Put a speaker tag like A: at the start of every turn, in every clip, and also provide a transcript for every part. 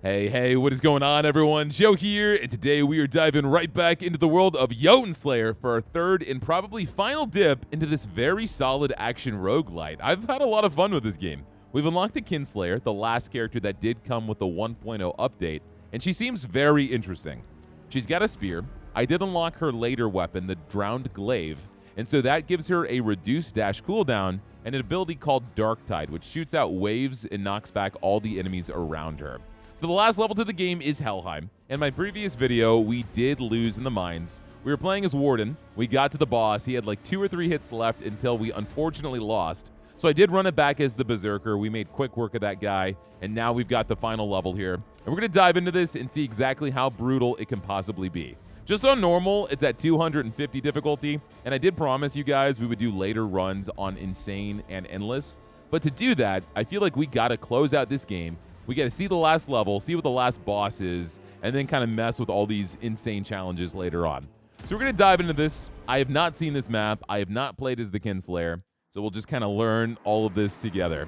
A: Hey, what is going on, everyone? Joe here, and today we are diving right back into the world of Jotunnslayer for our third and probably final dip into this very solid action roguelite. I've had a lot of fun with this game. We've unlocked the Kinslayer, the last character that did come with the 1.0 update, and she seems very interesting. She's got a spear. I did unlock her later weapon, the Drowned Glaive, and so that gives her a reduced dash cooldown and an ability called Dark Tide, which shoots out waves and knocks back all the enemies around her. So the last level to the game is Helheim. In my previous video, we did lose in the mines. We were playing as Warden. We got to the boss. He had like 2 or 3 hits left until we unfortunately lost. So I did run it back as the Berserker. We made quick work of that guy, and now we've got the final level here. And we're going to dive into this and see exactly how brutal it can possibly be. Just on normal, it's at 250 difficulty, and I did promise you guys we would do later runs on Insane and Endless. But to do that, I feel like we got to close out this game. We got to see the last level, see what the last boss is, and then kind of mess with all these insane challenges later on. So we're going to dive into this. I have not seen this map. I have not played as the Kinslayer, so we'll just kind of learn all of this together.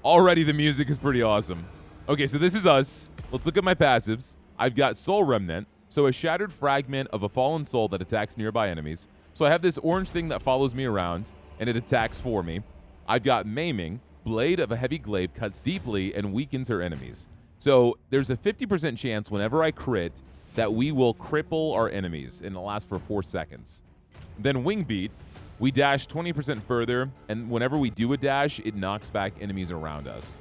A: Already the music is pretty awesome. Okay, so this is us. Let's look at my passives. I've got Soul Remnant, so a shattered fragment of a fallen soul that attacks nearby enemies. So I have this orange thing that follows me around, and it attacks for me. I've got Maiming. Blade of a heavy glaive cuts deeply and weakens her enemies. So there's a 50% chance whenever I crit that we will cripple our enemies, and it'll last for 4 seconds. Then Wing Beat, we dash 20% further, and whenever we do a dash, it knocks back enemies around us.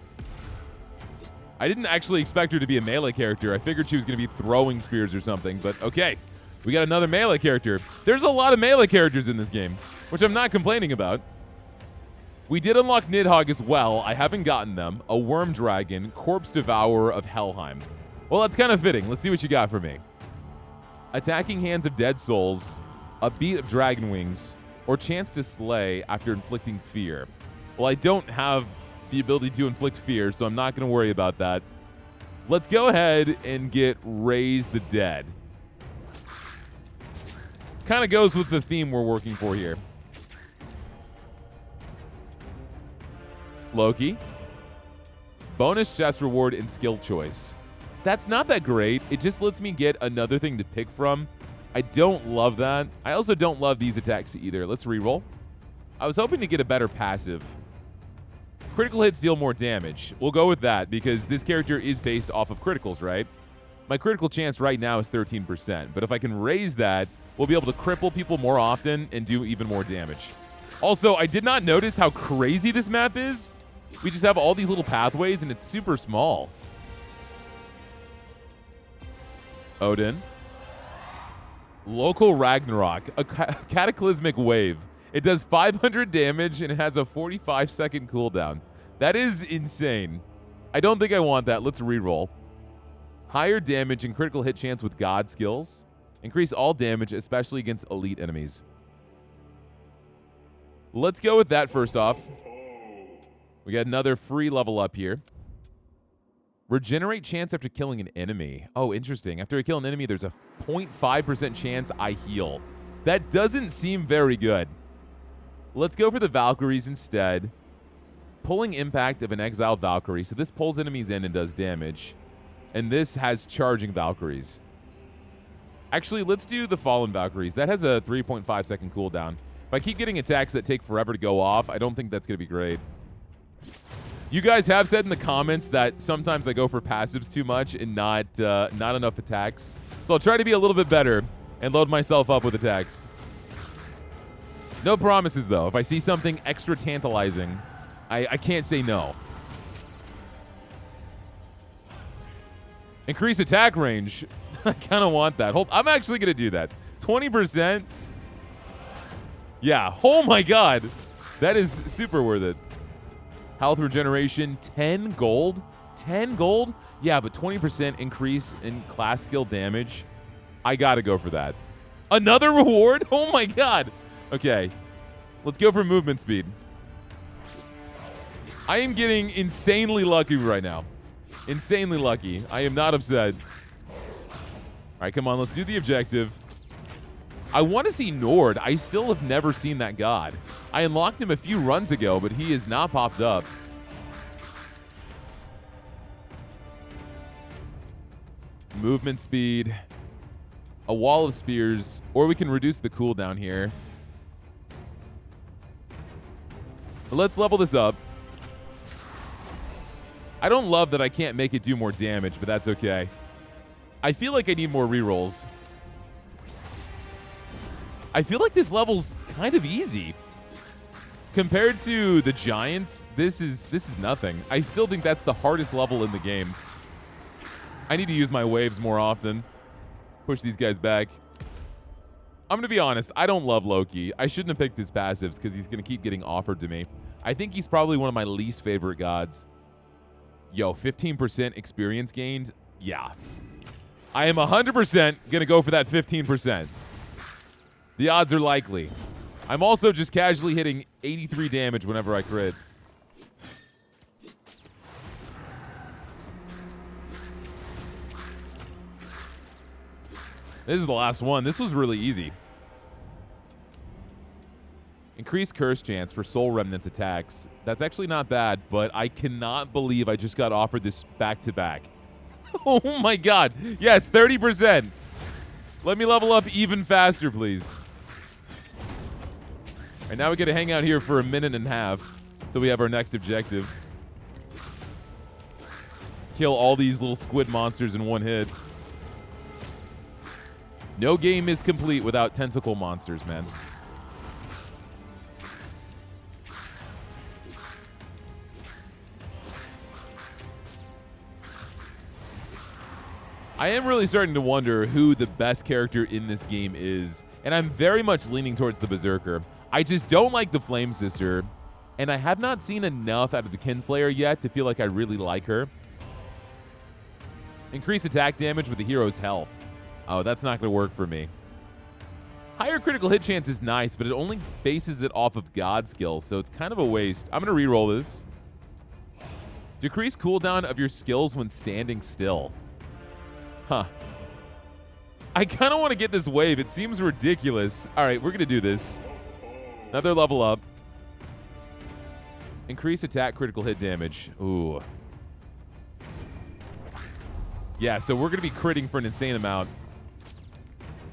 A: I didn't actually expect her to be a melee character. I figured she was going to be throwing spears or something, but okay. We got another melee character. There's a lot of melee characters in this game, which I'm not complaining about. We did unlock Nidhogg as well. I haven't gotten them. A Worm Dragon, Corpse Devourer of Helheim. Well, that's kind of fitting. Let's see what you got for me. Attacking Hands of Dead Souls, a Beat of Dragon Wings, or Chance to Slay after inflicting fear. Well, I don't have the ability to inflict fear, so I'm not going to worry about that. Let's go ahead and get Raise the Dead. Kind of goes with the theme we're working for here. Loki. Bonus chest reward and skill choice. That's not that great. It just lets me get another thing to pick from. I don't love that. I also don't love these attacks either. Let's reroll. I was hoping to get a better passive. Critical hits deal more damage. We'll go with that because this character is based off of criticals, right? My critical chance right now is 13%, but if I can raise that, we'll be able to cripple people more often and do even more damage. Also, I did not notice how crazy this map is. We just have all these little pathways, and it's super small. Odin. Local Ragnarok, a cataclysmic wave. It does 500 damage, and it has a 45-second cooldown. That is insane. I don't think I want that. Let's reroll. Higher damage and critical hit chance with God skills. Increase all damage, especially against elite enemies. Let's go with that first off. We got another free level up here. Regenerate chance after killing an enemy. Oh, interesting. After I kill an enemy, there's a 0.5% chance I heal. That doesn't seem very good. Let's go for the Valkyries instead. Pulling impact of an exiled Valkyrie. So this pulls enemies in and does damage. And this has charging Valkyries. Actually, let's do the Fallen Valkyries. That has a 3.5 second cooldown. If I keep getting attacks that take forever to go off, I don't think that's going to be great. You guys have said in the comments that sometimes I go for passives too much and not enough attacks. So I'll try to be a little bit better and load myself up with attacks. No promises, though. If I see something extra tantalizing, I can't say no. Increase attack range. I kind of want that. I'm actually going to do that. 20%. Yeah. Oh, my God. That is super worth it. Health regeneration, 10 gold. 10 gold? Yeah, but 20% increase in class skill damage. I got to go for that. Another reward? Oh, my God. Okay. Let's go for movement speed. I am getting insanely lucky right now. Insanely lucky. I am not upset. All right, come on. Let's do the objective. I want to see Nord. I still have never seen that god. I unlocked him a few runs ago, but he has not popped up. movement speed, a wall of spears, or we can reduce the cooldown here. But let's level this up. I don't love that I can't make it do more damage, but that's okay. I feel like I need more rerolls. I feel like this level's kind of easy. Compared to the Giants, this is nothing. I still think that's the hardest level in the game. I need to use my waves more often. Push these guys back. I'm going to be honest, I don't love Loki. I shouldn't have picked his passives because he's going to keep getting offered to me. I think he's probably one of my least favorite gods. Yo, 15% experience gained? Yeah. I am 100% going to go for that 15%. The odds are likely. I'm also just casually hitting 83 damage whenever I crit. This is the last one. This was really easy. Increased curse chance for Soul Remnants attacks. That's actually not bad, but I cannot believe I just got offered this back-to-back. Oh my god. Yes, 30%. Let me level up even faster, please. All right, now we get to hang out here for a minute and a half until we have our next objective. Kill all these little squid monsters in one hit. No game is complete without tentacle monsters, man. I am really starting to wonder who the best character in this game is, and I'm very much leaning towards the Berserker. I just don't like the Flame Sister, and I have not seen enough out of the Kinslayer yet to feel like I really like her. Increased attack damage with the hero's health. Oh, that's not going to work for me. Higher critical hit chance is nice, but it only bases it off of God skills, so it's kind of a waste. I'm going to reroll this. Decrease cooldown of your skills when standing still. Huh. I kind of want to get this wave. It seems ridiculous. All right, we're going to do this. Another level up. Increase attack critical hit damage. Ooh. Yeah, so we're going to be critting for an insane amount.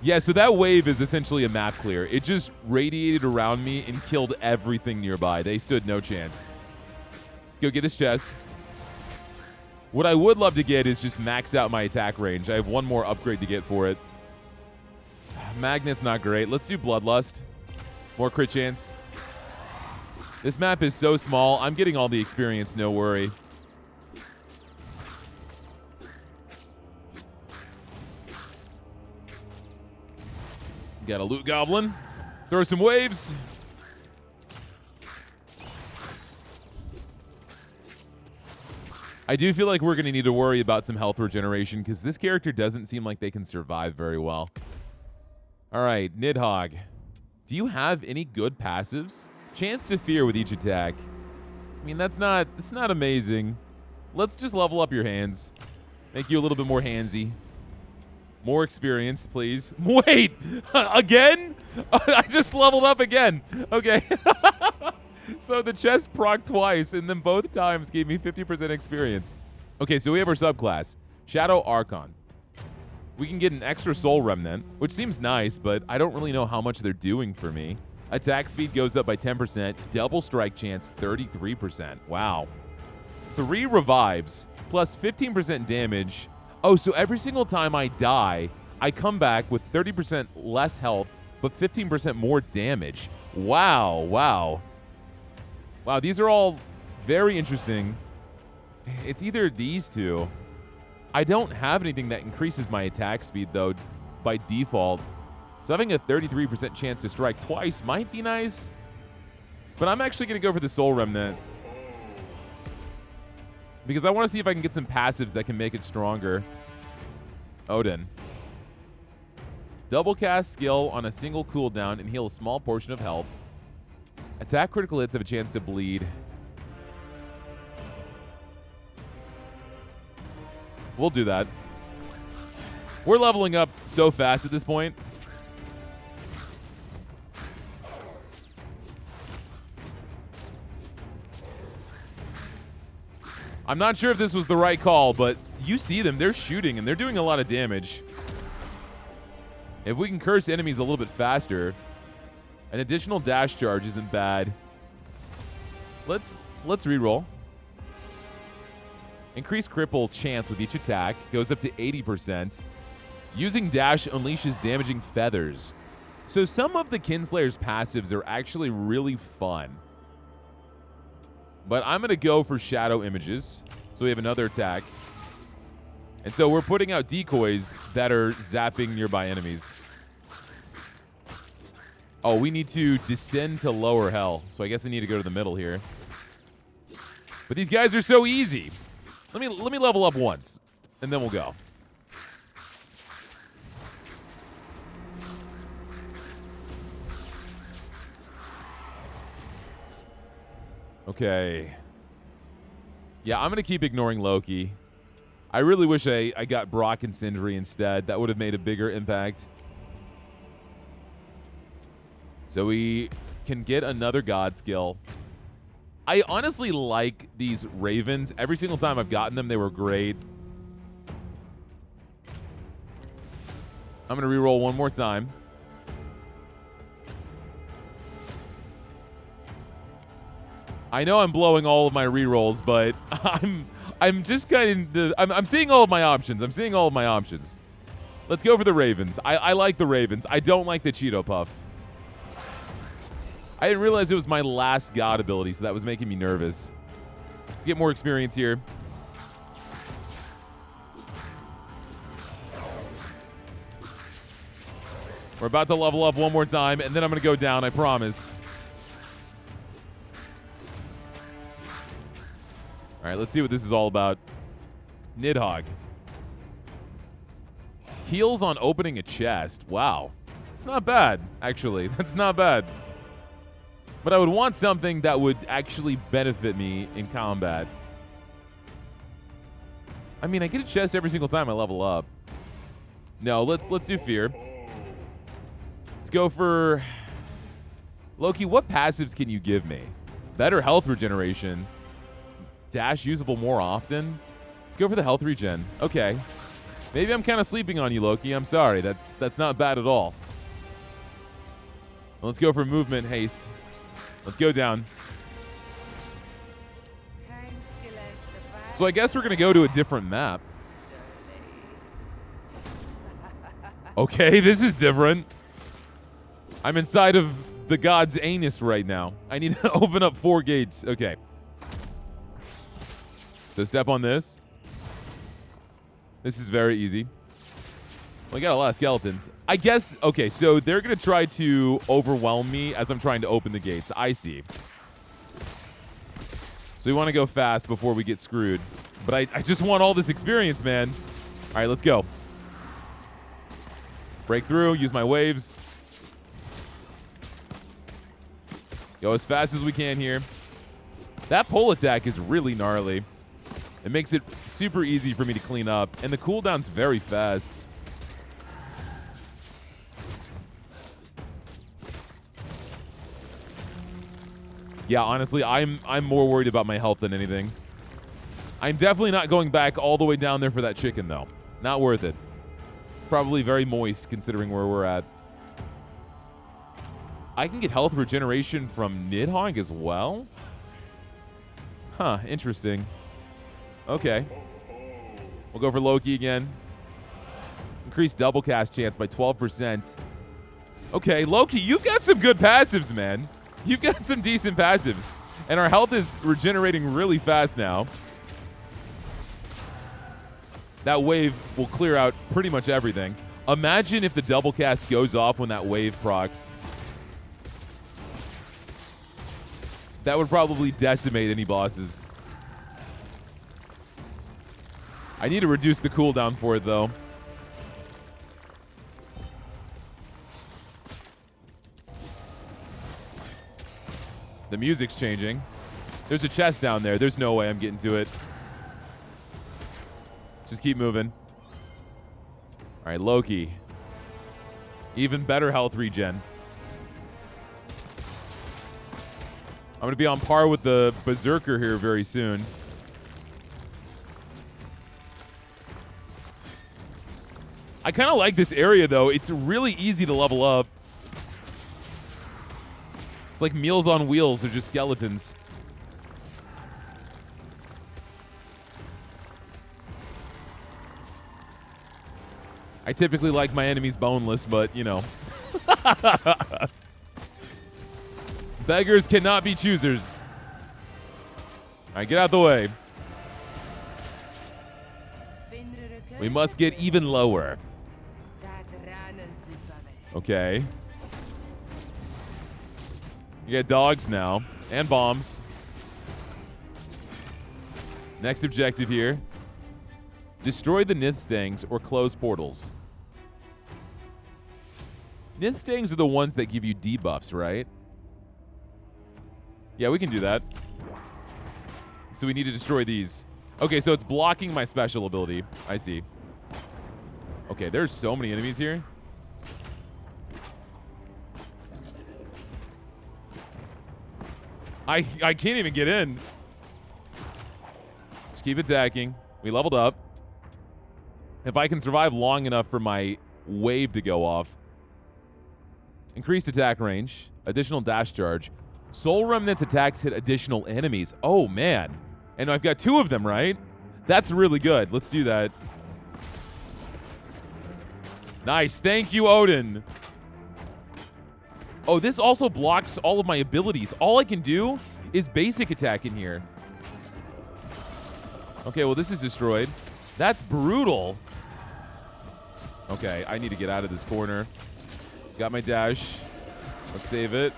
A: Yeah, so that wave is essentially a map clear. It just radiated around me and killed everything nearby. They stood no chance. Let's go get this chest. What I would love to get is just max out my attack range. I have one more upgrade to get for it. Magnet's not great. Let's do Bloodlust. More crit chance. This map is so small. I'm getting all the experience, no worry. Got a loot goblin. Throw some waves. I do feel like we're going to need to worry about some health regeneration because this character doesn't seem like they can survive very well. All right, Nidhogg. Do you have any good passives? Chance to fear with each attack. I mean, it's not amazing. Let's just level up your hands. Make you a little bit more handsy. More experience, please. Wait! Again? I just leveled up again. Okay. So the chest proc twice, and then both times gave me 50% experience. Okay, so we have our subclass. Shadow Archon. We can get an extra Soul Remnant, which seems nice, but I don't really know how much they're doing for me. Attack speed goes up by 10%. Double strike chance, 33%. Wow. 3 revives, plus 15% damage. Oh, so every single time I die, I come back with 30% less health, but 15% more damage. Wow, wow. Wow, these are all very interesting. It's either these two. I don't have anything that increases my attack speed, though, by default. So having a 33% chance to strike twice might be nice. But I'm actually going to go for the Soul Remnant. Because I want to see if I can get some passives that can make it stronger. Odin. Double cast skill on a single cooldown and heal a small portion of health. Attack critical hits have a chance to bleed. We'll do that. We're leveling up so fast at this point. I'm not sure if this was the right call, but you see them. They're shooting, and they're doing a lot of damage. If we can curse enemies a little bit faster, an additional dash charge isn't bad. Let's reroll. Increase cripple chance with each attack. Goes up to 80%. Using dash unleashes damaging feathers. So some of the Kinslayer's passives are actually really fun. But I'm going to go for shadow images. So we have another attack. And so we're putting out decoys that are zapping nearby enemies. Oh, we need to descend to lower hell. So I guess I need to go to the middle here. But these guys are so easy. Let me level up once, and then we'll go. Okay. Yeah, I'm going to keep ignoring Loki. I really wish I got Brock and Sindri instead. That would have made a bigger impact. So we can get another God skill. I honestly like these ravens. Every single time I've gotten them, they were great. I'm going to reroll one more time. I know I'm blowing all of my rerolls, but I'm just kind of I'm seeing all of my options. I'm seeing all of my options. Let's go for the ravens. I like the ravens. I don't like the Cheeto Puff. I didn't realize it was my last god ability, so that was making me nervous. Let's get more experience here. We're about to level up one more time, and then I'm going to go down, I promise. All right, let's see what this is all about. Nidhogg. Heals on opening a chest. Wow. It's not bad, actually. That's not bad. But I would want something that would actually benefit me in combat. I mean, I get a chest every single time I level up. No, let's do fear. Let's go for Loki. What passives can you give me? Better health regeneration. Dash usable more often. Let's go for the health regen. Okay. Maybe I'm kind of sleeping on you, Loki. I'm sorry. That's not bad at all. Let's go for movement haste. Let's go down. So I guess we're going to go to a different map. Okay, this is different. I'm inside of the god's anus right now. I need to open up 4 gates. Okay. So step on this. This is very easy. We got a lot of skeletons. I guess, okay, so they're going to try to overwhelm me as I'm trying to open the gates. I see. So we want to go fast before we get screwed. But I just want all this experience, man. All right, let's go. Break through, use my waves. Go as fast as we can here. That pull attack is really gnarly. It makes it super easy for me to clean up. And the cooldown's very fast. Yeah, honestly, I'm more worried about my health than anything. I'm definitely not going back all the way down there for that chicken, though. Not worth it. It's probably very moist, considering where we're at. I can get health regeneration from Nidhogg as well? Huh, interesting. Okay. We'll go for Loki again. Increase double cast chance by 12%. Okay, Loki, you've got some good passives, man. You've got some decent passives. And our health is regenerating really fast now. That wave will clear out pretty much everything. Imagine if the double cast goes off when that wave procs. That would probably decimate any bosses. I need to reduce the cooldown for it, though. The music's changing. There's a chest down there. There's no way I'm getting to it. Just keep moving. All right, Loki. Even better health regen. I'm going to be on par with the Berserker here very soon. I kind of like this area, though. It's really easy to level up. It's like Meals on Wheels. They're just skeletons. I typically like my enemies boneless, but, you know. Beggars cannot be choosers. All right, get out the way. We must get even lower. Okay. You get dogs now, and bombs. Next objective here. Destroy the Nithstangs or close portals. Nithstangs are the ones that give you debuffs, right? Yeah, we can do that. So we need to destroy these. Okay, so it's blocking my special ability. I see. Okay, there's so many enemies here. I can't even get in. Just keep attacking. We leveled up. If I can survive long enough for my wave to go off. Increased attack range. Additional dash charge. Soul Remnant's attacks hit additional enemies. Oh, man. And I've got 2 of them, right? That's really good. Let's do that. Nice. Thank you, Odin. Oh, this also blocks all of my abilities. All I can do is basic attack in here. Okay, well, this is destroyed. That's brutal. Okay, I need to get out of this corner. Got my dash. Let's save it.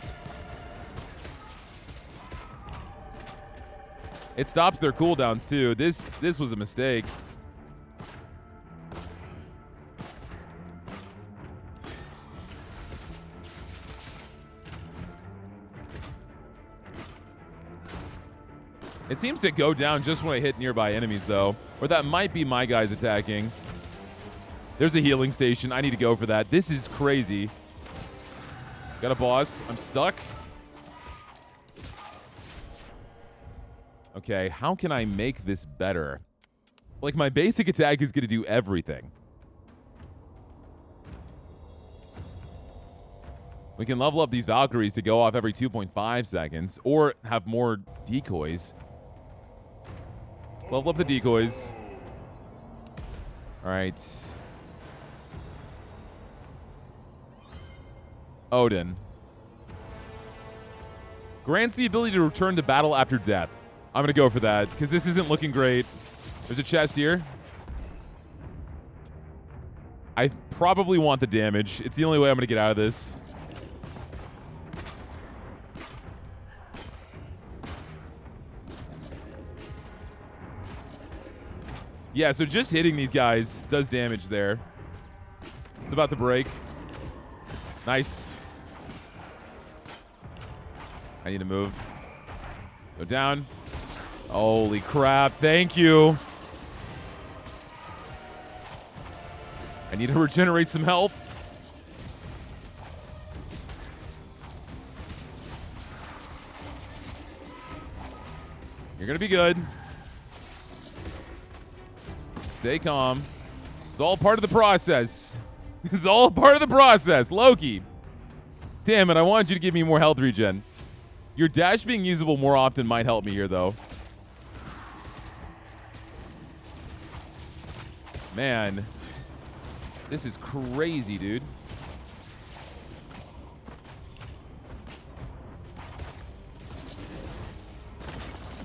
A: It stops their cooldowns, too. This was a mistake. It seems to go down just when I hit nearby enemies, though. Or that might be my guys attacking. There's a healing station. I need to go for that. This is crazy. Got a boss. I'm stuck. Okay, how can I make this better? Like, my basic attack is going to do everything. We can level up these Valkyries to go off every 2.5 seconds, or have more decoys. Let's level up the decoys. All right. Odin. Grants the ability to return to battle after death. I'm going to go for that, because this isn't looking great. There's a chest here. I probably want the damage. It's the only way I'm going to get out of this. Yeah, so just hitting these guys does damage there. It's about to break. Nice. I need to move. Go down. Holy crap. Thank you. I need to regenerate some health. You're going to be good. Stay calm. It's all part of the process. It's all part of the process. Loki. Damn it, I wanted you to give me more health regen. Your dash being usable more often might help me here, though. Man. This is crazy, dude.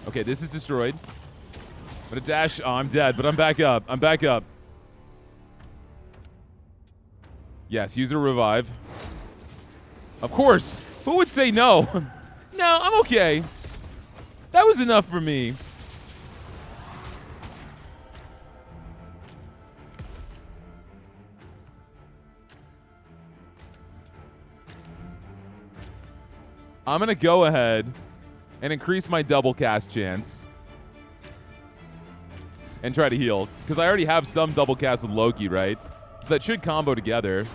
A: Okay, this is destroyed. I'm gonna dash. Oh, I'm dead, but I'm back up. I'm back up. Yes, use a revive. Of course. Who would say no? No, I'm okay. That was enough for me. I'm gonna go ahead and increase my double cast chance. And try to heal. Because I already have some double cast with Loki, right? So that should combo together.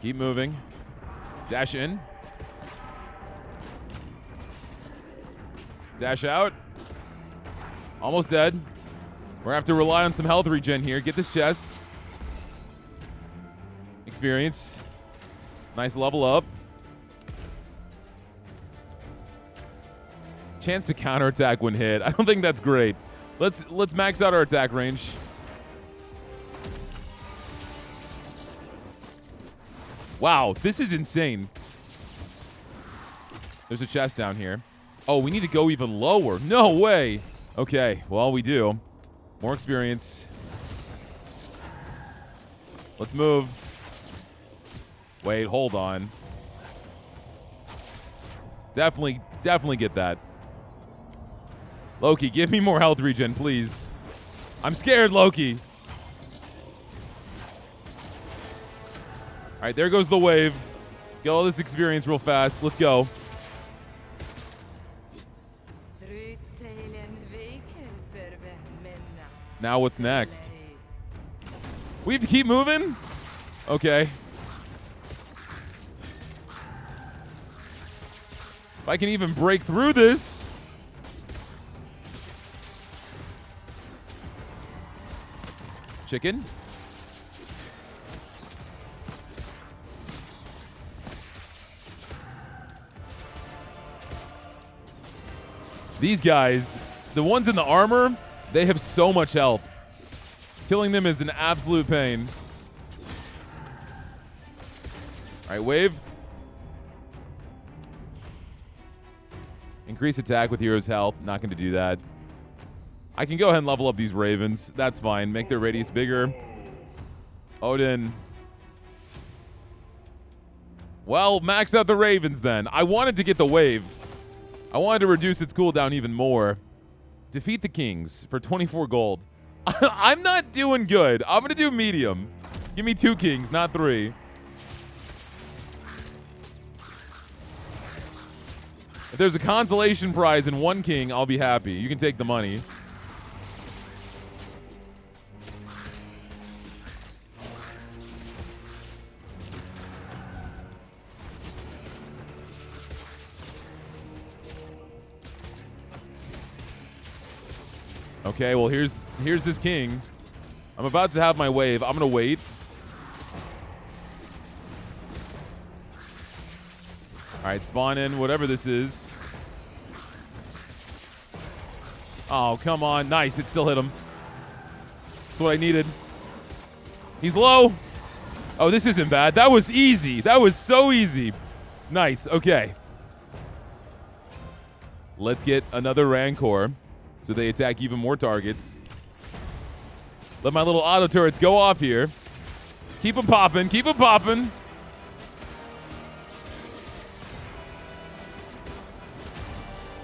A: Keep moving. Dash in. Dash out. Almost dead. We're gonna have to rely on some health regen here. Get this chest. Experience. Nice level up. Chance to counterattack when hit. I don't think that's great. Let's max out our attack range. Wow, this is insane. There's a chest down here. Oh, we need to go even lower. No way. Okay, well, we do. More experience. Let's move. Wait, hold on. Definitely get that. Loki, give me more health regen, please. I'm scared, Loki. All right, there goes the wave. Get all this experience real fast. Let's go. Now what's next? We have to keep moving? Okay. If I can even break through this. Chicken. These guys, the ones in the armor, they have so much health. Killing them is an absolute pain. All right, wave. Increase attack with hero's health. Not going to do that. I can go ahead and level up these ravens. That's fine. Make their radius bigger. Odin. Well, max out the ravens then. I wanted to get the wave. I wanted to reduce its cooldown even more. Defeat the kings for 24 gold. I'm not doing good. I'm going to do medium. Give me 2 kings, not 3. If there's a consolation prize in 1 king, I'll be happy. You can take the money. Okay, well, here's this king. I'm about to have my wave. I'm going to wait. All right, spawn in whatever this is. Oh, come on. Nice. It still hit him. That's what I needed. He's low. Oh, this isn't bad. That was easy. That was so easy. Nice. Okay. Let's get another Rancor so they attack even more targets. Let my little auto turrets go off here. Keep them popping. Keep them popping.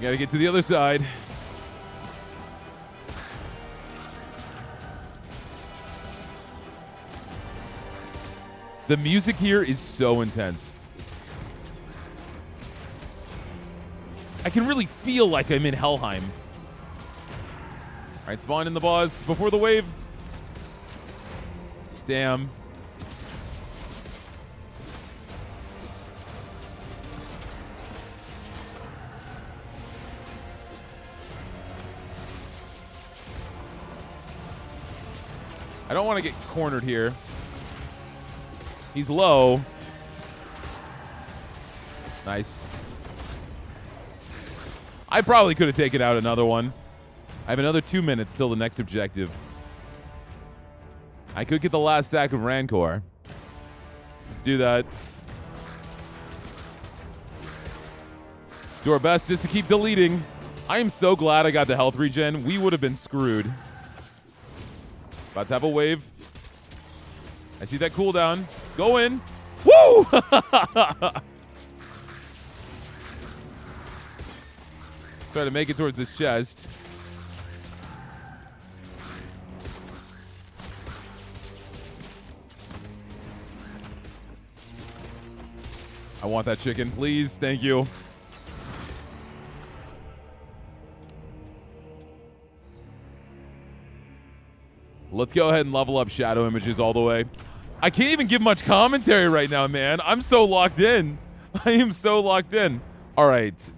A: Gotta get to the other side. The music here is so intense. I can really feel like I'm in Helheim. All right, spawn in the boss before the wave. Damn. I don't want to get cornered here. He's low. Nice. I probably could have taken out another one. I have another 2 minutes till the next objective. I could get the last stack of Rancor. Let's do that. Do our best just to keep deleting. I am so glad I got the health regen. We would have been screwed. About to have a wave. I see that cooldown. Go in. Woo! Try to make it towards this chest. I want that chicken, please. Thank you. Let's go ahead and level up shadow images all the way. I can't even give much commentary right now, man. I'm so locked in. I am so locked in. All right.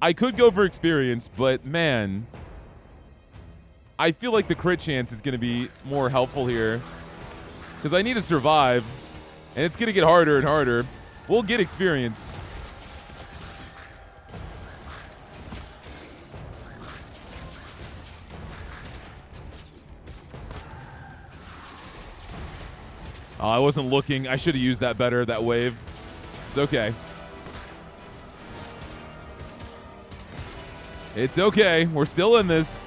A: I could go for experience, but man, I feel like the crit chance is going to be more helpful here because I need to survive, and it's going to get harder and harder. We'll get experience. Oh, I wasn't looking. I should have used that better, that wave. It's okay. It's okay. We're still in this.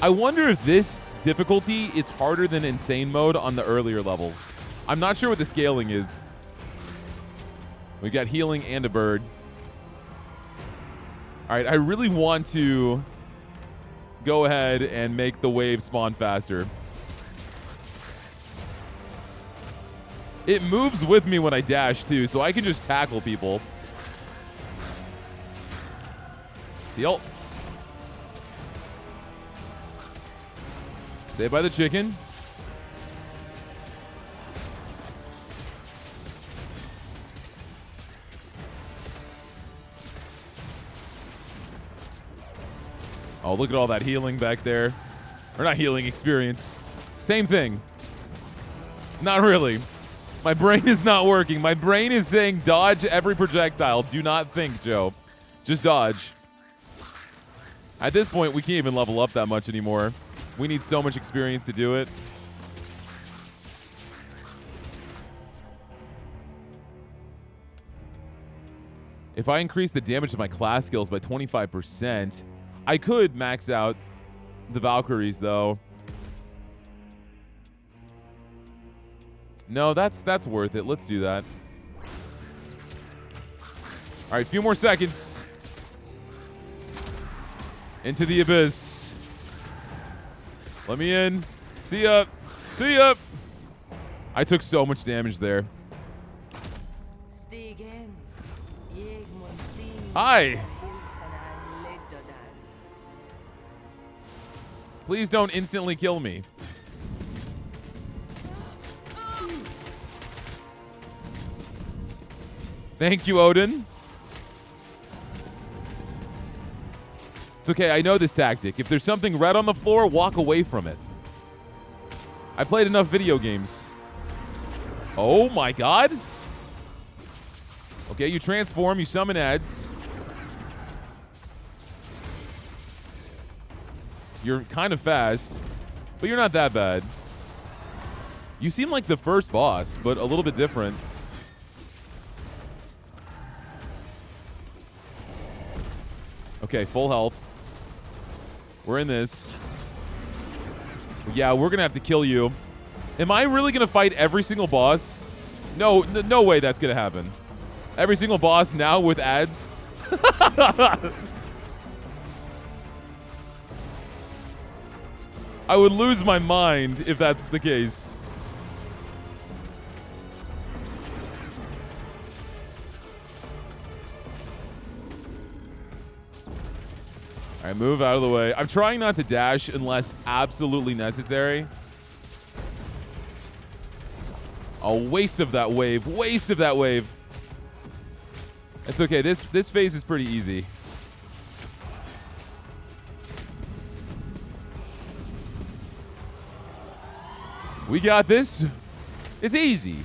A: I wonder if this difficulty is harder than insane mode on the earlier levels. I'm not sure what the scaling is. We got healing and a bird. All right, I really want to go ahead and make the wave spawn faster. It moves with me when I dash too, so I can just tackle people. Seal. Stay by the chicken. Oh, look at all that healing back there. Or not healing, experience. Same thing. Not really. My brain is not working. My brain is saying dodge every projectile. Do not think, Joe. Just dodge. At this point, we can't even level up that much anymore. We need so much experience to do it. If I increase the damage to my class skills by 25%, I could max out the Valkyries, though. No, that's worth it. Let's do that. All right, a few more seconds. Into the abyss. Let me in. See ya. See ya. I took so much damage there. Hi. Please don't instantly kill me. Thank you, Odin. It's okay, I know this tactic. If there's something red on the floor, walk away from it. I played enough video games. Oh my god. Okay, you transform, you summon ads. You're kind of fast, but you're not that bad. You seem like the first boss, but a little bit different. Okay, full health. We're in this. Yeah, we're gonna have to kill you. Am I really gonna fight every single boss? No, no way that's gonna happen. Every single boss now with ads? I would lose my mind if that's the case. All right, move out of the way. I'm trying not to dash unless absolutely necessary. A waste of that wave. Waste of that wave. It's okay. This phase is pretty easy. We got this. It's easy.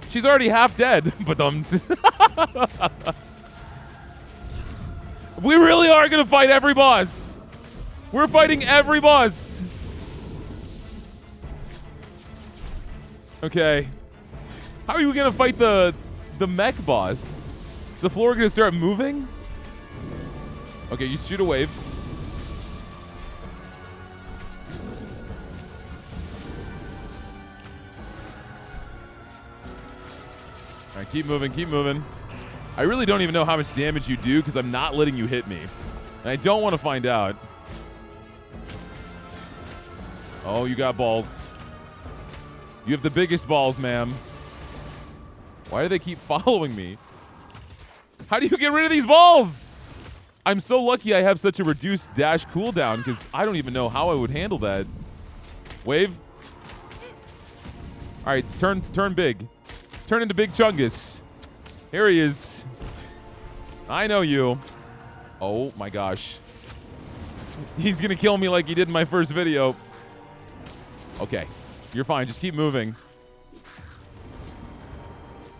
A: She's already half dead. But we really are gonna fight every boss. We're fighting every boss. Okay. How are you gonna fight the mech boss? The floor gonna start moving? Okay, you shoot a wave. All right, keep moving, keep moving. I really don't even know how much damage you do because I'm not letting you hit me. And I don't want to find out. Oh, you got balls. You have the biggest balls, ma'am. Why do they keep following me? How do you get rid of these balls? I'm so lucky I have such a reduced dash cooldown because I don't even know how I would handle that. Wave. All right, turn big. Turn into Big Chungus. Here he is. I know you. Oh my gosh. He's gonna kill me like he did in my first video. Okay, you're fine. Just keep moving.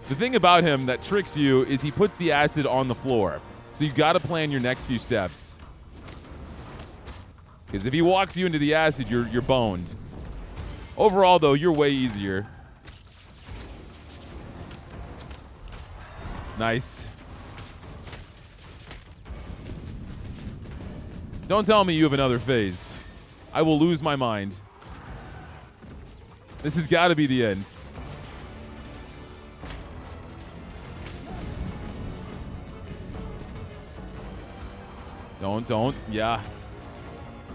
A: The thing about him that tricks you is he puts the acid on the floor. So you gotta plan your next few steps. Because if he walks you into the acid, you're boned. Overall, though, you're way easier. Nice. Don't tell me you have another phase. I will lose my mind. This has got to be the end. Don't. Yeah.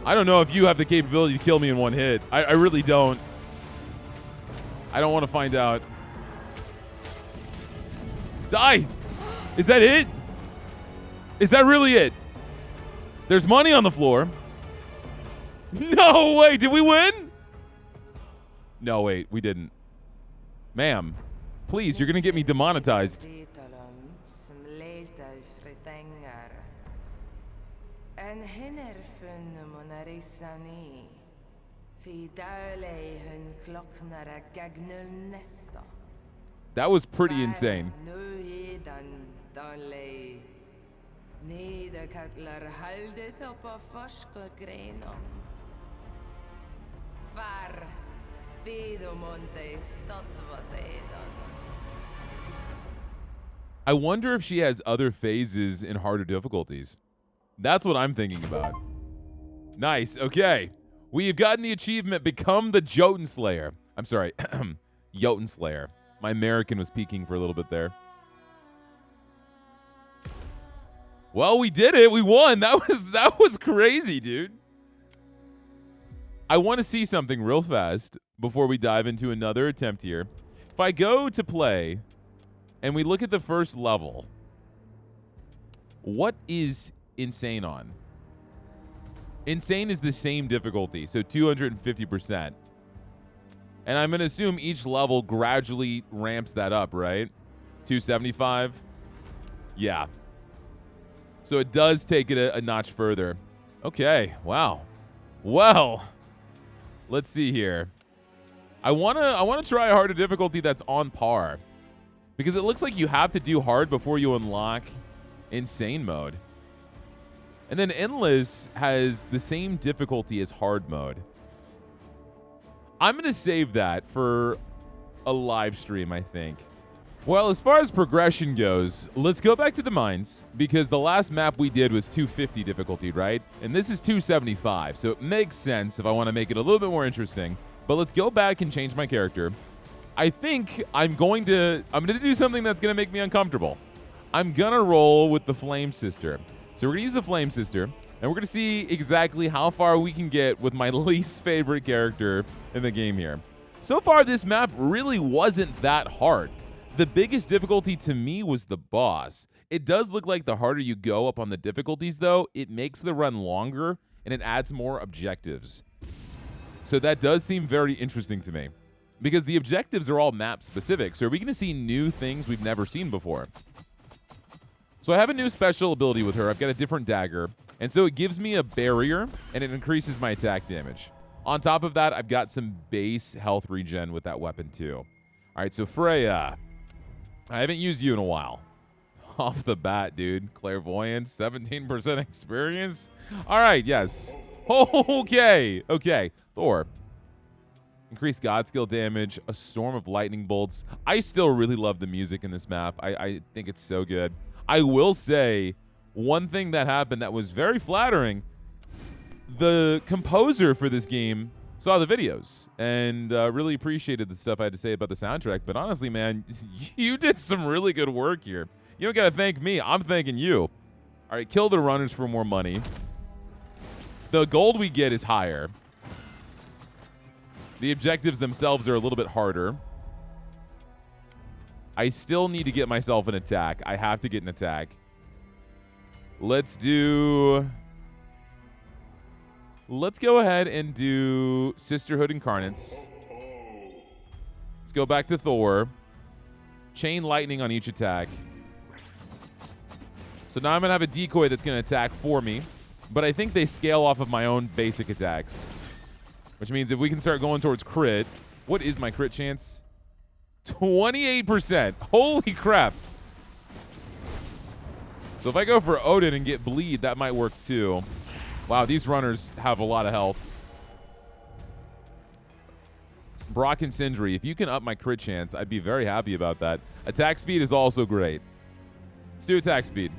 A: I don't know if you have the capability to kill me in one hit. I really don't. I don't want to find out. Die! Is that it? Is that really it? There's money on the floor. No, wait, did we win? No, wait, we didn't. Ma'am, please, you're gonna get me demonetized. That was pretty insane. I wonder if she has other phases in harder difficulties. That's what I'm thinking about. Nice, okay. We've gotten the achievement, Become the Jotunnslayer. I'm sorry, Jotunnslayer. My American was peaking for a little bit there. Well, we did it. We won. That was crazy, dude. I want to see something real fast before we dive into another attempt here. If I go to play and we look at the first level, what is Insane on? Insane is the same difficulty, so 250%. And I'm going to assume each level gradually ramps that up, right? 275? Yeah. So it does take it a notch further. Okay, wow. Well, let's see here. I wanna try a harder difficulty that's on par. Because it looks like you have to do hard before you unlock Insane mode. And then Endless has the same difficulty as hard mode. I'm going to save that for a live stream, I think. Well, as far as progression goes, let's go back to the mines, because the last map we did was 250 difficulty, right? And this is 275, so it makes sense if I want to make it a little bit more interesting. But let's go back and change my character. I think I'm going to do something that's going to make me uncomfortable. I'm going to roll with the Flame Sister. So we're going to use the Flame Sister, and we're going to see exactly how far we can get with my least favorite character in the game here. So far, this map really wasn't that hard. The biggest difficulty to me was the boss. It does look like the harder you go up on the difficulties, though, it makes the run longer, and it adds more objectives. So that does seem very interesting to me, because the objectives are all map-specific. So are we going to see new things we've never seen before? So I have a new special ability with her. I've got a different dagger. And so it gives me a barrier, and it increases my attack damage. On top of that, I've got some base health regen with that weapon, too. All right, so Freya. I haven't used you in a while. Off the bat, dude. Clairvoyance, 17% experience. All right, yes. Okay. Thor. Increased God skill damage, a storm of lightning bolts. I still really love the music in this map. I think it's so good. I will say one thing that happened that was very flattering. The composer for this game saw the videos and really appreciated the stuff I had to say about the soundtrack. But honestly, man, you did some really good work here. You don't got to thank me. I'm thanking you. All right, kill the runners for more money. The gold we get is higher. The objectives themselves are a little bit harder. I still need to get myself an attack. I have to get an attack. Let's go ahead and do Sisterhood Incarnates. Let's go back to Thor. Chain lightning on each attack. So now I'm going to have a decoy that's going to attack for me. But I think they scale off of my own basic attacks. Which means if we can start going towards crit. What is my crit chance? 28%. Holy crap. So if I go for Odin and get bleed, that might work too. Wow, these runners have a lot of health. Brock and Sindri, if you can up my crit chance, I'd be very happy about that. Attack speed is also great. Let's do attack speed.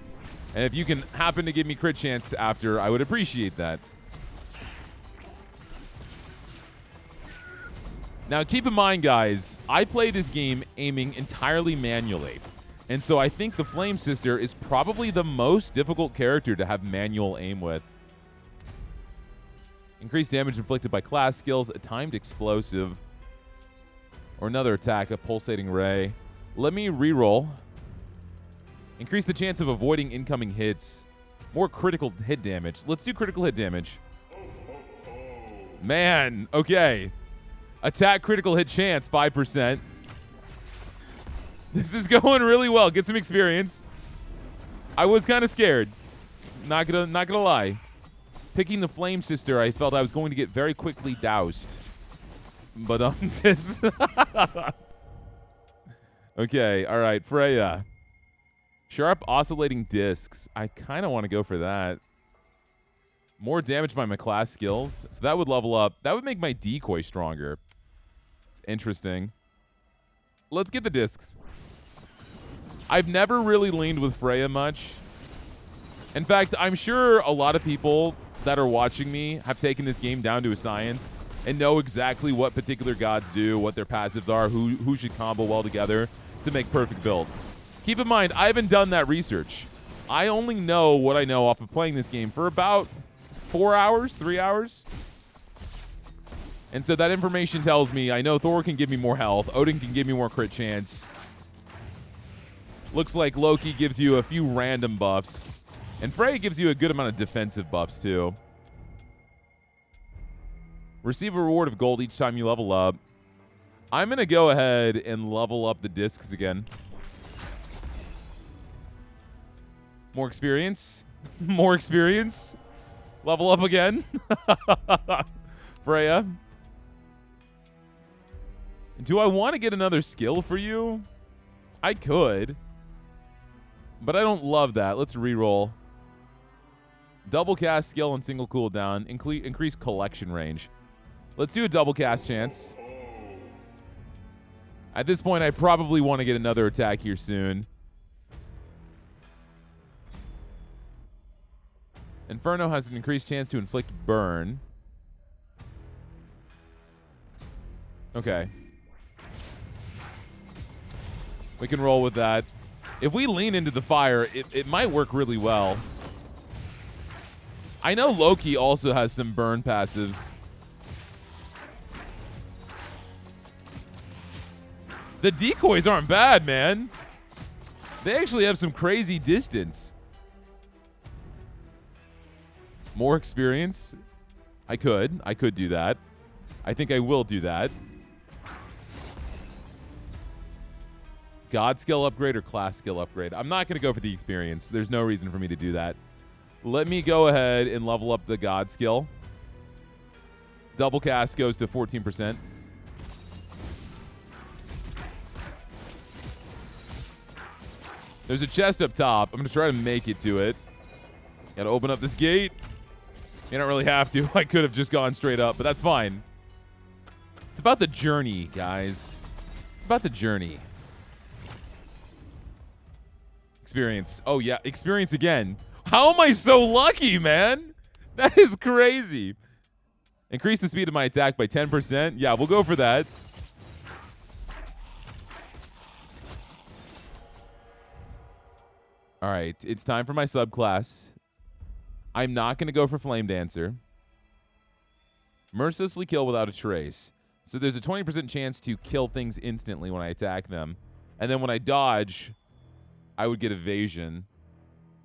A: And if you can happen to give me crit chance after, I would appreciate that. Now, keep in mind, guys, I play this game aiming entirely manually. And so I think the Flame Sister is probably the most difficult character to have manual aim with. Increased damage inflicted by class skills, a timed explosive, or another attack, a pulsating ray. Let me reroll. Increase the chance of avoiding incoming hits. More critical hit damage. Let's do critical hit damage. Man, okay. Attack critical hit chance, 5%. This is going really well. Get some experience. I was kind of scared. Not gonna lie. Picking the Flame Sister, I felt I was going to get very quickly doused. But okay, all right, Freya. Sharp oscillating discs. I kind of want to go for that. More damage by my class skills. So that would level up. That would make my decoy stronger. It's interesting. Let's get the discs. I've never really leaned with Freya much. In fact, I'm sure a lot of people that are watching me have taken this game down to a science and know exactly what particular gods do, what their passives are, who should combo well together to make perfect builds. Keep in mind, I haven't done that research. I only know what I know off of playing this game for about 4 hours, 3 hours. And so that information tells me I know Thor can give me more health, Odin can give me more crit chance. Looks like Loki gives you a few random buffs. And Freya gives you a good amount of defensive buffs too. Receive a reward of gold each time you level up. I'm going to go ahead and level up the discs again. More experience. More experience. Level up again. Freya. Do I want to get another skill for you? I could. But I don't love that. Let's reroll. Double cast skill and single cooldown. Increase collection range. Let's do a double cast chance. At this point, I probably want to get another attack here soon. Inferno has an increased chance to inflict burn. Okay. We can roll with that. If we lean into the fire, it might work really well. I know Loki also has some burn passives. The decoys aren't bad, man. They actually have some crazy distance. More experience? I could do that. I think I will do that. God skill upgrade or class skill upgrade? I'm not going to go for the experience. There's no reason for me to do that. Let me go ahead and level up the God skill. Double cast goes to 14%. There's a chest up top. I'm going to try to make it to it. Got to open up this gate. You don't really have to. I could have just gone straight up, but that's fine. It's about the journey, guys. It's about the journey. Experience. Oh, yeah. Experience again. How am I so lucky, man? That is crazy. Increase the speed of my attack by 10%. Yeah, we'll go for that. All right. It's time for my subclass. I'm not going to go for Flame Dancer. Mercilessly kill without a trace. So there's a 20% chance to kill things instantly when I attack them. And then when I dodge, I would get evasion.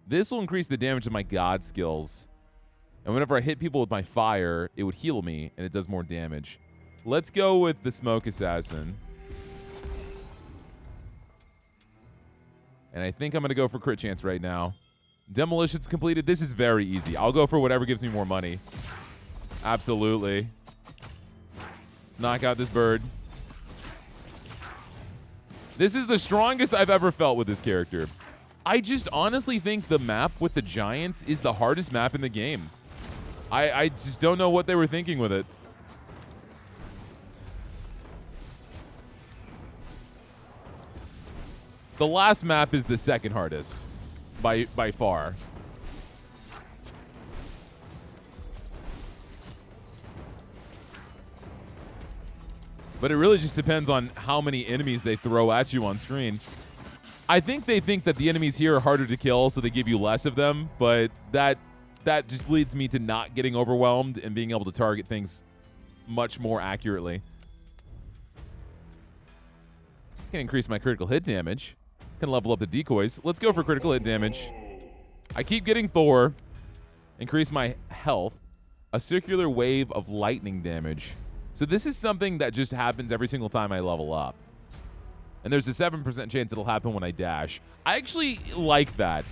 A: This will increase the damage of my God skills. And whenever I hit people with my fire, it would heal me, and it does more damage. Let's go with the Smoke Assassin. And I think I'm going to go for crit chance right now. Demolition's completed. This is very easy. I'll go for whatever gives me more money. Absolutely. Let's knock out this bird. This is the strongest I've ever felt with this character. I just honestly think the map with the giants is the hardest map in the game. I just don't know what they were thinking with it. The last map is the second hardest by far. But it really just depends on how many enemies they throw at you on screen. I think they think that the enemies here are harder to kill, so they give you less of them, but that just leads me to not getting overwhelmed and being able to target things much more accurately. Can increase my critical hit damage. Can level up the decoys. Let's go for critical hit damage. I keep getting Thor. Increase my health. A circular wave of lightning damage. So this is something that just happens every single time I level up. And there's a 7% chance it'll happen when I dash. I actually like that.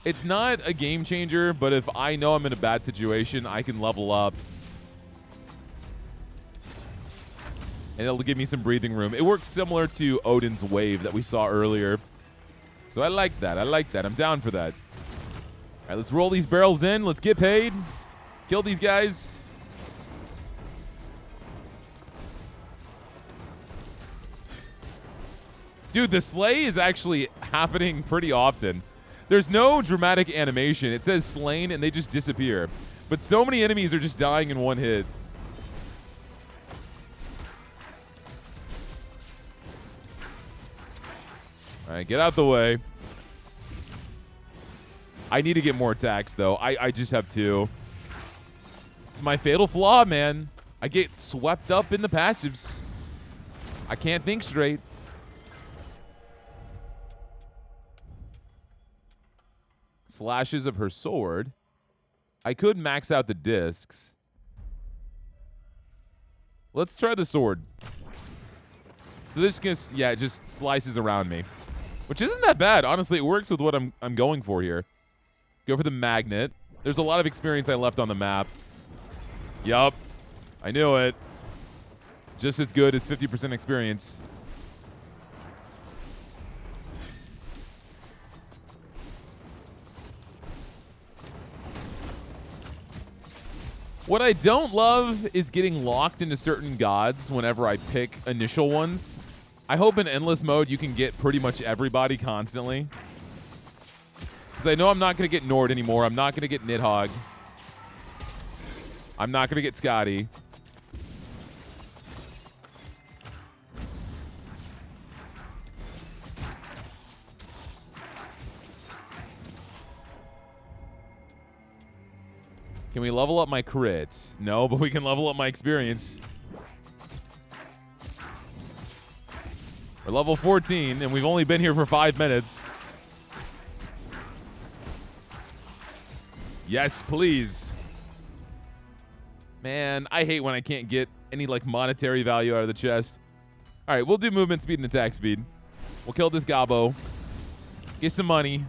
A: It's not a game changer, but if I know I'm in a bad situation, I can level up. And it'll give me some breathing room. It works similar to Odin's wave that we saw earlier. So I like that. I like that. I'm down for that. All right, let's roll these barrels in. Let's get paid. Kill these guys. Dude, the slay is actually happening pretty often. There's no dramatic animation. It says slain, and they just disappear. But so many enemies are just dying in one hit. All right, get out the way. I need to get more attacks, though. I just have 2. It's my fatal flaw, man. I get swept up in the passives. I can't think straight. Slashes of her sword. I could max out the discs. Let's try the sword. So this just, yeah, it just slices around me. Which isn't that bad. Honestly, it works with what I'm going for here. Go for the magnet. There's a lot of experience I left on the map. Yup. I knew it. Just as good as 50% experience. What I don't love is getting locked into certain gods whenever I pick initial ones. I hope in endless mode you can get pretty much everybody constantly. Because I know I'm not going to get Nord anymore. I'm not going to get Nidhogg. I'm not going to get Scotty. Can we level up my crits? No, but we can level up my experience. We're level 14, and we've only been here for 5 minutes. Yes, please. Man, I hate when I can't get any, like, monetary value out of the chest. All right, we'll do movement speed and attack speed. We'll kill this gobbo. Get some money.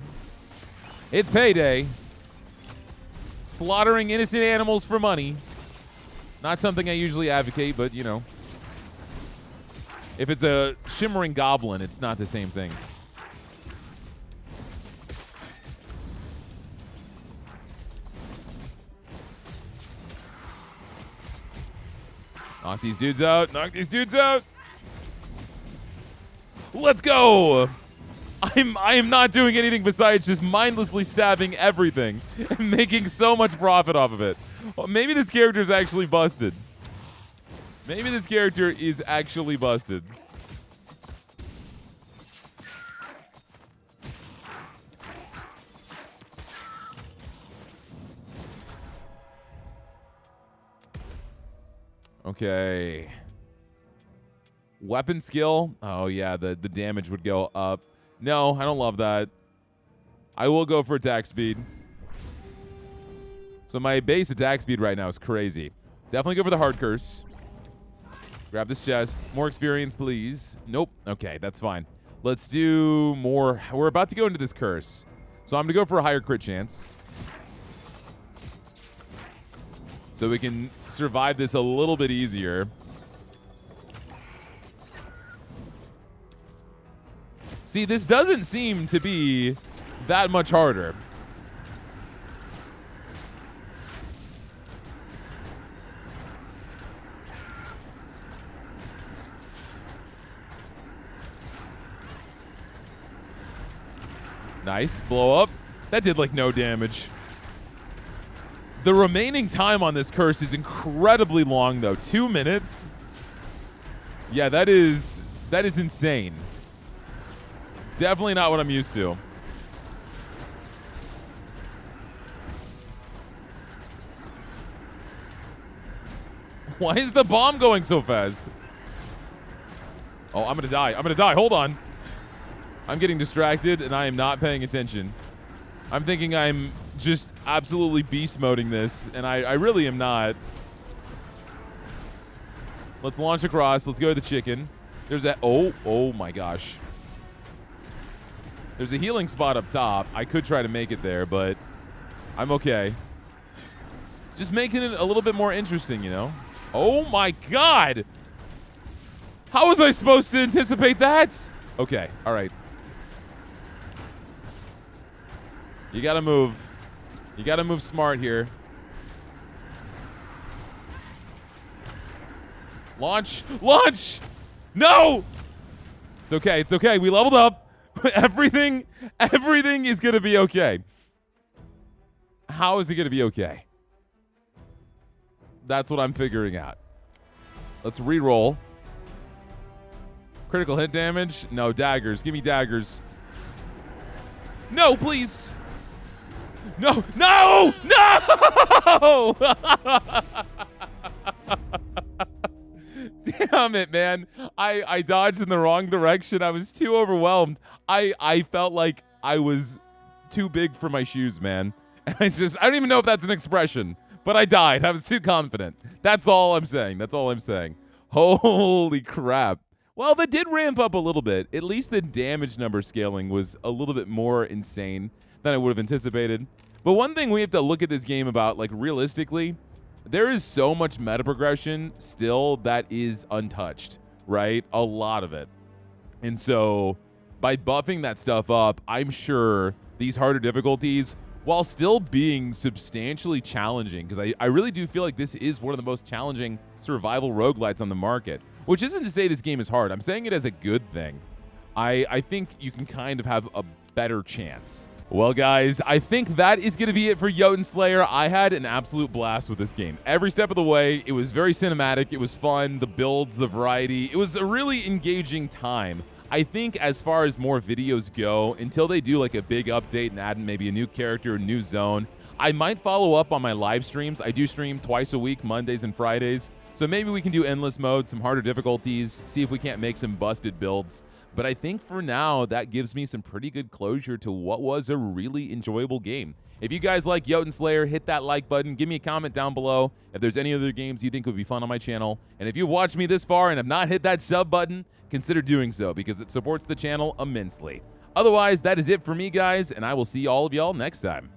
A: It's payday. Slaughtering innocent animals for money. Not something I usually advocate, but, you know. If it's a shimmering goblin, it's not the same thing. Knock these dudes out. Knock these dudes out. Let's go. I am not doing anything besides just mindlessly stabbing everything and making so much profit off of it. Well, maybe this character is actually busted. Maybe this character is actually busted. Okay. Weapon skill. Oh, yeah, the damage would go up. No, I don't love that. I will go for attack speed. So my base attack speed right now is crazy. Definitely go for the hard curse. Grab this chest. More experience, please. Nope. Okay, that's fine. Let's do more. We're about to go into this curse. So I'm going to go for a higher crit chance. So we can survive this a little bit easier. See, this doesn't seem to be that much harder. Nice. Blow up. That did like no damage. The remaining time on this curse is incredibly long though. 2 minutes. Yeah, that is insane. Definitely not what I'm used to. Why is the bomb going so fast? Oh, I'm gonna die. I'm gonna die. Hold on. I'm getting distracted, and I am not paying attention. I'm thinking I'm just absolutely beast moding this, and I really am not. Let's launch across. Let's go to the chicken. There's a... Oh my gosh. There's a healing spot up top. I could try to make it there, but I'm okay. Just making it a little bit more interesting, you know? Oh my god! How was I supposed to anticipate that? Okay, all right. You gotta move. You gotta move smart here. Launch! Launch! No! It's okay, it's okay. We leveled up. Everything is gonna be okay. How is it gonna be okay? That's what I'm figuring out. Let's re-roll. Critical hit damage? No, daggers. Give me daggers. No, please. No, no, no! Damn it, man. I dodged in the wrong direction. I was too overwhelmed. I felt like I was too big for my shoes, man. And I don't even know if that's an expression, but I died. I was too confident. That's all I'm saying. That's all I'm saying. Holy crap. Well, that did ramp up a little bit. At least the damage number scaling was a little bit more insane than I would have anticipated. But one thing we have to look at this game about, like, realistically, there is so much meta progression still that is untouched, right? A lot of it. And so by buffing that stuff up, I'm sure these harder difficulties, while still being substantially challenging, because I really do feel like this is one of the most challenging survival roguelites on the market, which isn't to say this game is hard. I'm saying it as a good thing. I think you can kind of have a better chance. Well, guys, I think that is going to be it for Jotunnslayer. I had an absolute blast with this game. Every step of the way, it was very cinematic. It was fun. The builds, the variety. It was a really engaging time. I think as far as more videos go, until they do like a big update and add maybe a new character, a new zone, I might follow up on my live streams. I do stream twice a week, Mondays and Fridays. So maybe we can do endless mode, some harder difficulties, see if we can't make some busted builds. But I think for now, that gives me some pretty good closure to what was a really enjoyable game. If you guys like Jotunnslayer, hit that like button. Give me a comment down below if there's any other games you think would be fun on my channel. And if you've watched me this far and have not hit that sub button, consider doing so because it supports the channel immensely. Otherwise, that is it for me, guys, and I will see all of y'all next time.